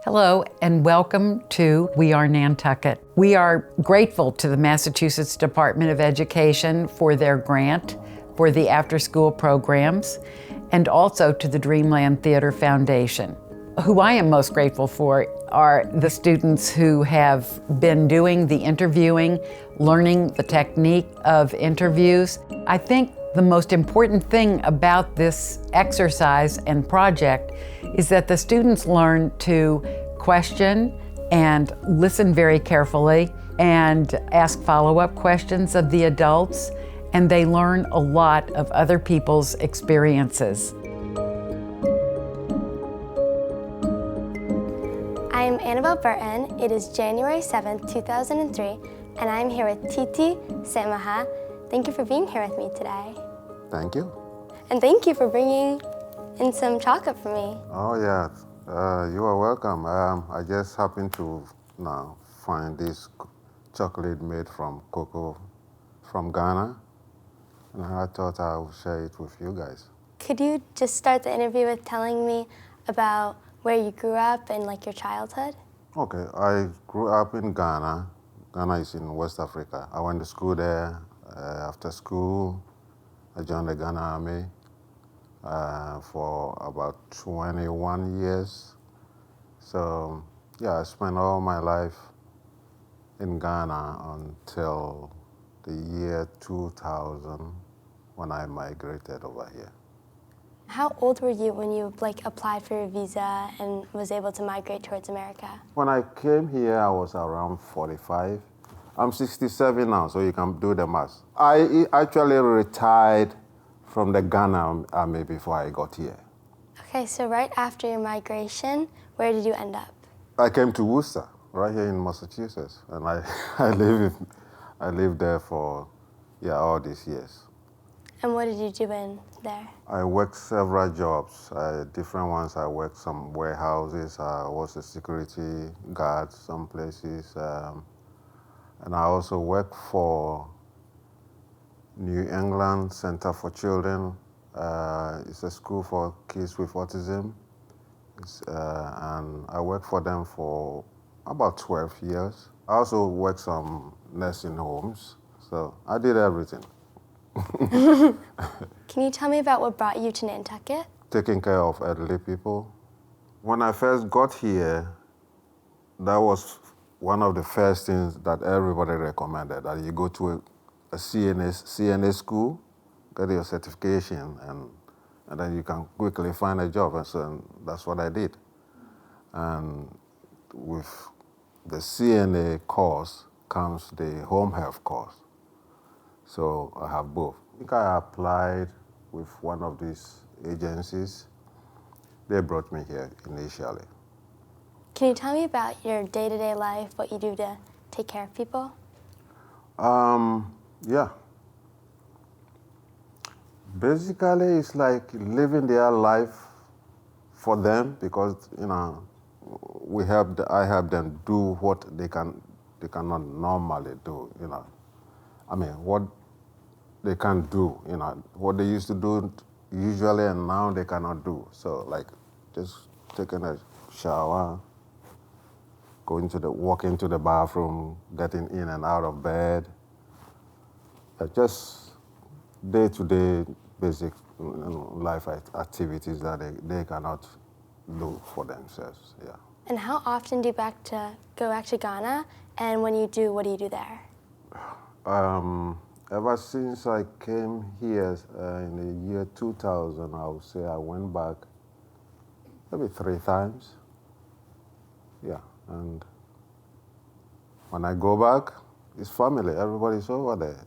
Hello and welcome to We Are Nantucket. We are grateful to the Massachusetts Department of Education for their grant for the after-school programs and also to the Dreamland Theater Foundation. Who I am most grateful for are the students who have been doing the interviewing, learning the technique of interviews. I think the most important thing about this exercise and project is that the students learn to question and listen very carefully and ask follow-up questions of the adults, and they learn a lot of other people's experiences. I'm Byrne. It is January 7th, 2003, and I'm here with Titi Semaha. Thank you for being here with me today. Thank you. And thank you for bringing in some chocolate for me. Oh, yeah. You are welcome. I just happened to now find this chocolate made from cocoa from Ghana, and I thought I would share it with you guys. Could you just start the interview with telling me about where you grew up and like your childhood? Okay, I grew up in Ghana. Ghana is in West Africa. I went to school there. After school, I joined the Ghana Army for about 21 years. So, yeah, I spent all my life in Ghana until the year 2000 when I migrated over here. How old were you when you applied for your visa and was able to migrate towards America? When I came here, I was around 45. I'm 67 now, so you can do the math. I actually retired from the Ghana Army before I got here. Okay, so right after your migration, where did you end up? I came to Worcester, right here in Massachusetts, and I lived there for all these years. And what did you do in there? I worked several jobs, different ones. I worked some warehouses. I was a security guard some places, and I also worked for New England Center for Children. It's a school for kids with autism. And I worked for them for about 12 years. I also worked some nursing homes, so I did everything. Can you tell me about what brought you to Nantucket? Taking care of elderly people. When I first got here, that was one of the first things that everybody recommended, that you go to a CNA school, get your certification, and then you can quickly find a job. And so that's what I did. And with the CNA course comes the home health course. So I have both. I think I applied with one of these agencies. They brought me here initially. Can you tell me about your day-to-day life, what you do to take care of people? Yeah. Basically, it's like living their life for them because, I help them do what they cannot normally do, I mean, what they can't do, what they used to do usually and now they cannot do. So like just taking a shower, walking to the bathroom, getting in and out of bed, just day-to-day basic life activities that they cannot do for themselves, yeah. And how often do you go back to Ghana? And when you do, what do you do there? Ever since I came here in the year 2000, I would say I went back maybe 3 times. Yeah, and when I go back, it's family. Everybody's over there.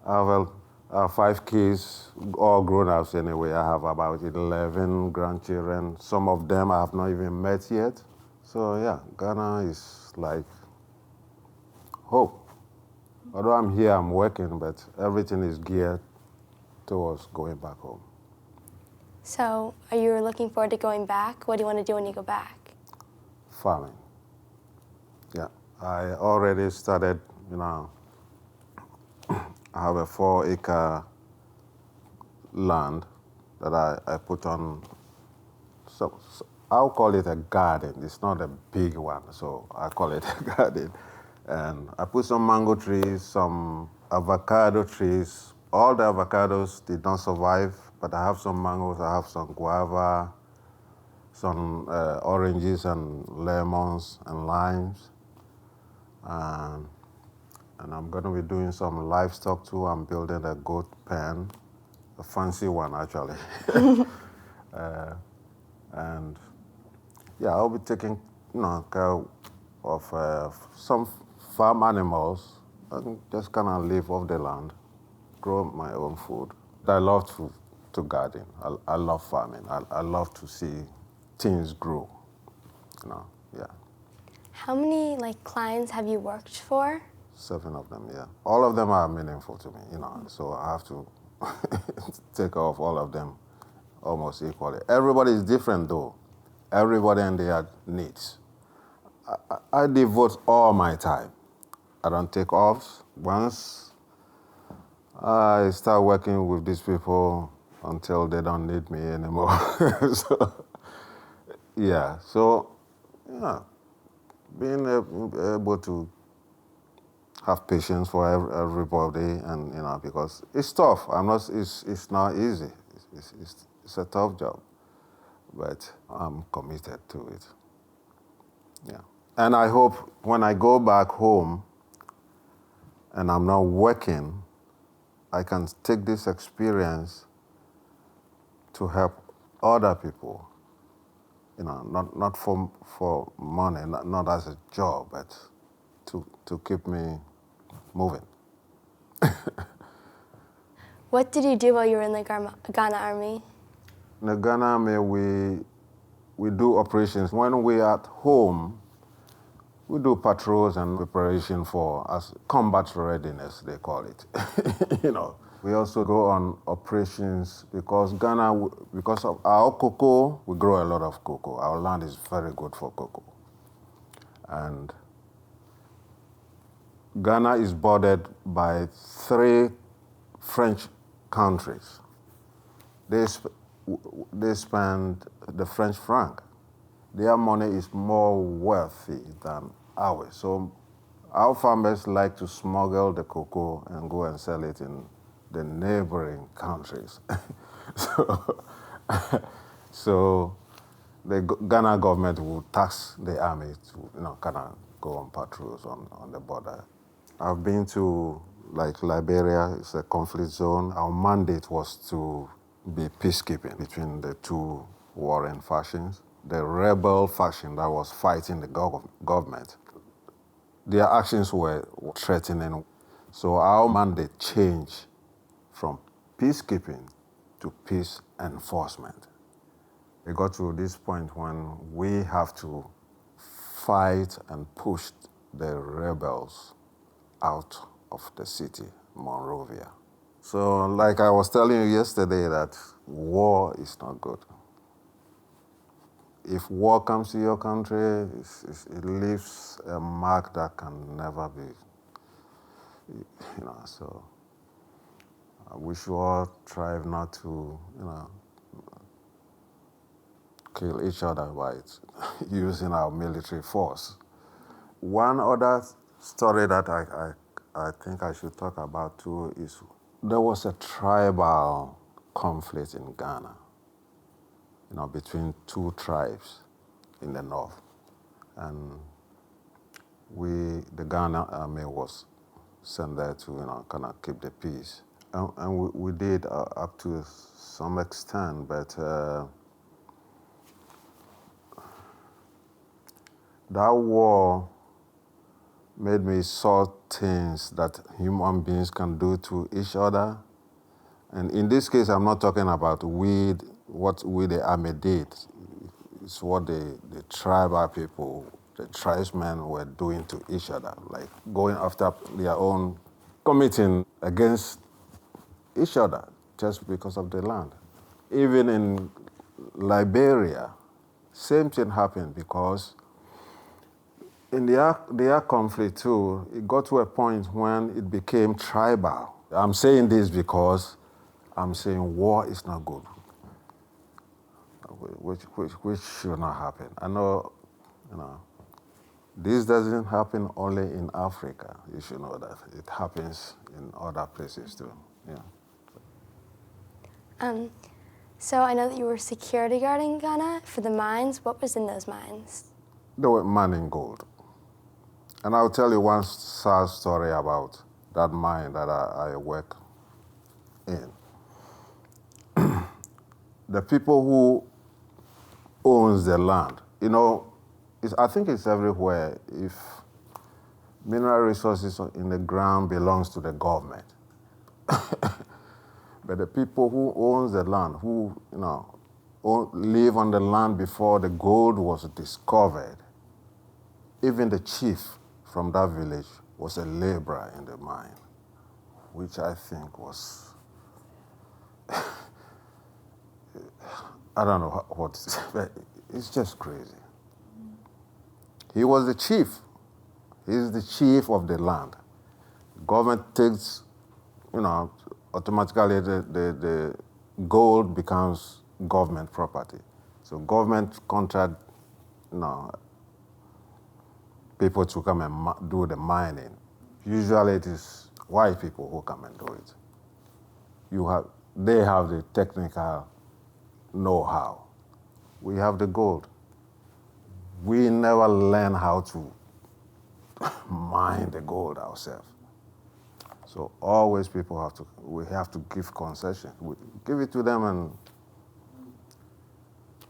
I have 5 kids, all grown-ups anyway. I have about 11 grandchildren. Some of them I have not even met yet. So yeah, Ghana is like hope. Although I'm here, I'm working, but everything is geared towards going back home. So are you looking forward to going back? What do you want to do when you go back? Farming. Yeah, I already started, I have a 4-acre land that I put on I'll call it a garden. It's not a big one, so I call it a garden. And I put some mango trees, some avocado trees. All the avocados did not survive, but I have some mangoes, I have some guava, some oranges and lemons and limes. And I'm going to be doing some livestock too. I'm building a goat pen, a fancy one actually. And yeah, I'll be taking care of some farm animals and just kind of live off the land, grow my own food. I love to garden. I love farming. I love to see things grow. Yeah. How many clients have you worked for? 7 of them, yeah. All of them are meaningful to me, so I have to take off all of them almost equally. Everybody is different though. Everybody and their needs. I devote all my time. I don't take off. Once I start working with these people until they don't need me anymore. Being able to have patience for everybody, and because it's tough. It's not easy. It's a tough job, but I'm committed to it. Yeah, and I hope when I go back home and I'm not working, I can take this experience to help other people. Not for money, not as a job, but to keep me moving. What did you do while you were in the Ghana Army? In the Ghana Army, we do operations. When we're at home, we do patrols and preparation for as combat readiness, they call it. We also go on operations because Ghana, because of our cocoa, we grow a lot of cocoa. Our land is very good for cocoa. And Ghana is bordered by 3 French countries. They spend the French franc. Their money is more wealthy than ours. So our farmers like to smuggle the cocoa and go and sell it in the neighboring countries. So the Ghana government will tax the army to kind of go on patrols on the border. I've been to Liberia. It's a conflict zone. Our mandate was to be peacekeeping between the 2 warring factions. The rebel faction that was fighting the government, their actions were threatening. So our mandate changed from peacekeeping to peace enforcement. We got to this point when we have to fight and push the rebels out of the city, Monrovia. So like I was telling you yesterday, that war is not good. If war comes to your country, it leaves a mark that can never be, so we should all try not to, kill each other by using our military force. One other story that I think I should talk about too is there was a tribal conflict in Ghana, between 2 tribes in the north. And the Ghana Army was sent there to, kind of keep the peace. And we did up to some extent, but that war made me saw things that human beings can do to each other. And in this case, I'm not talking about what we the army did. It's what the tribal people, the tribesmen were doing to each other, like going after their own, committing against each other just because of the land. Even in Liberia, same thing happened because in their conflict too, it got to a point when it became tribal. I'm saying this because I'm saying war is not good. which should not happen. I know, this doesn't happen only in Africa. You should know that. It happens in other places too, yeah. So I know that you were security guard in Ghana for the mines. What was in those mines? They were mining gold. And I'll tell you one sad story about that mine that I work in. The people who owns the land, I think it's everywhere. If mineral resources in the ground belongs to the government, but the people who owns the land, who live on the land before the gold was discovered, even the chief from that village was a laborer in the mine, which I think was, I don't know what, but it's just crazy. He was the chief. He's the chief of the land. Government takes, automatically the gold becomes government property. So government contract, people to come and do the mining. Usually it is white people who come and do it. They have the technical know-how. We have the gold. We never learn how to mine the gold ourselves. So always we have to give concession. We give it to them and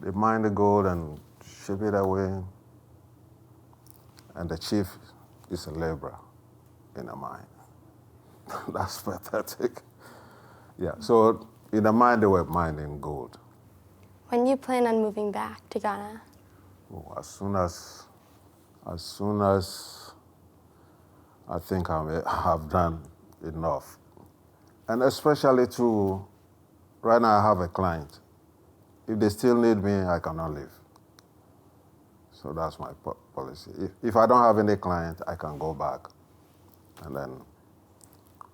they mine the gold and ship it away. And the chief is a laborer in a mine. That's pathetic. Yeah, so in the mine they were mining gold. When do you plan on moving back to Ghana? Oh, as soon as I think I have done enough. And especially right now I have a client. If they still need me, I cannot leave. So that's my policy. If I don't have any client, I can go back. And then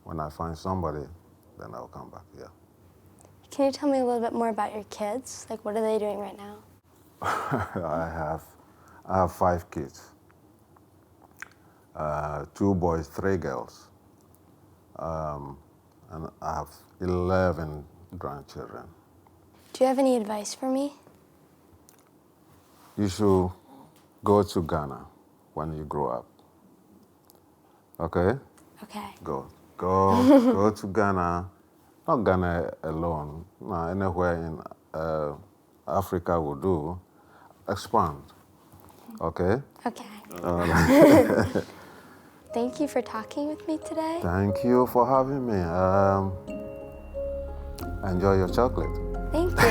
when I find somebody, then I'll come back, yeah. Can you tell me a little bit more about your kids? Like, what are they doing right now? I have 5 kids. 2 boys, 3 girls. And I have 11 grandchildren. Do you have any advice for me? You should go to Ghana when you grow up. Okay? Okay. Go to Ghana. Not Ghana alone. No, anywhere in Africa will do. Expand. Okay? Okay. Thank you for talking with me today. Thank you for having me. Enjoy your chocolate. Thank you.